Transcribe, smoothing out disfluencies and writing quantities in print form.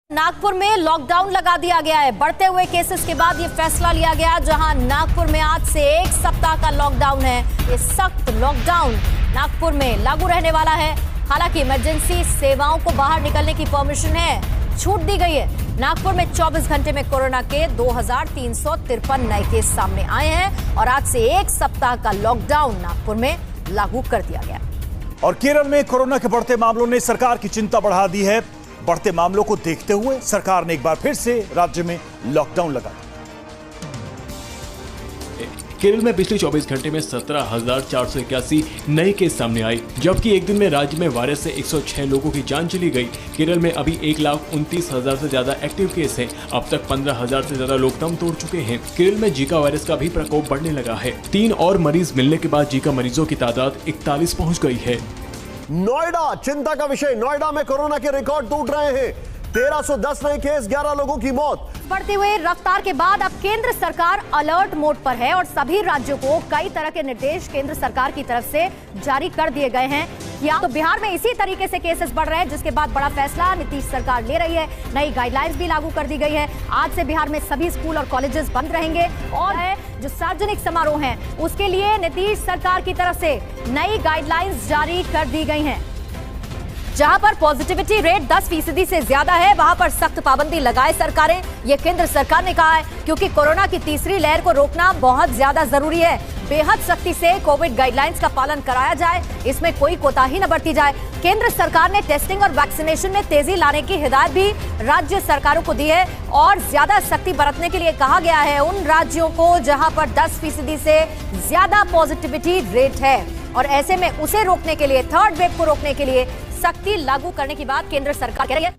नागपुर में लॉकडाउन लगा दिया गया है। बढ़ते हुए केसेस के बाद ये फैसला लिया गया, जहां नागपुर में आज से 1 सप्ताह का लॉकडाउन है। ये सख्त लॉकडाउन नागपुर में लागू रहने वाला है। हालांकि इमरजेंसी सेवाओं को बाहर निकलने की परमिशन है, छूट दी गई है। नागपुर में 24 घंटे में कोरोना के 2353 नए केस सामने आए हैं और आज से 1 सप्ताह का लॉकडाउन नागपुर में लागू कर दिया गया। और केरल में कोरोना के बढ़ते मामलों ने सरकार की चिंता बढ़ा दी है। बढ़ते मामलों को देखते हुए सरकार ने एक बार फिर से राज्य में लॉकडाउन लगा दिया। केरल में पिछले 24 घंटे में 17,481 नए केस सामने आए, जबकि एक दिन में राज्य में वायरस से 106 लोगों की जान चली गई। केरल में अभी 1,29,000 से ज्यादा एक्टिव केस हैं। अब तक 15,000 से ज्यादा लोग दम तोड़ चुके हैं। केरल में जीका वायरस का भी प्रकोप बढ़ने लगा है। 3 और मरीज मिलने के बाद जीका मरीजों की तादाद 41 पहुँच गई है। नोएडा चिंता का विषय। नोएडा में कोरोना के रिकॉर्ड टूट रहे हैं। 1310 नए केस, 11 लोगों की मौत। बढ़ते हुए रफ्तार के बाद अब केंद्र सरकार अलर्ट मोड पर है और सभी राज्यों को कई तरह के निर्देश केंद्र सरकार की तरफ से जारी कर दिए गए हैं। या तो बिहार में इसी तरीके से केसेस बढ़ रहे हैं, जिसके बाद बड़ा फैसला नीतीश सरकार ले रही है। नई गाइडलाइंस भी लागू कर दी गई है। आज से बिहार में सभी स्कूल और कॉलेजेस बंद रहेंगे और जो सार्वजनिक समारोह हैं उसके लिए नीतीश सरकार की तरफ से नई गाइडलाइंस जारी कर दी गई हैं। जहां पर पॉजिटिविटी रेट 10% से ज्यादा है, वहां पर सख्त पाबंदी लगाए सरकारें। ये केंद्र सरकार ने कहा है, क्योंकि कोरोना की तीसरी लहर को रोकना बहुत ज्यादा जरूरी है। बेहद सख्ती से कोविड गाइडलाइंस का पालन कराया जाए, इसमें कोई कोताही न बरती जाए। केंद्र सरकार ने टेस्टिंग और वैक्सीनेशन में तेजी लाने की हिदायत भी राज्य सरकारों को दी है और ज्यादा सख्ती बरतने के लिए कहा गया है उन राज्यों को जहां पर 10% से ज्यादा पॉजिटिविटी रेट है। और ऐसे में उसे रोकने के लिए, थर्ड वेव को रोकने के लिए सख्ती लागू करने की बात केंद्र सरकार कह रही है।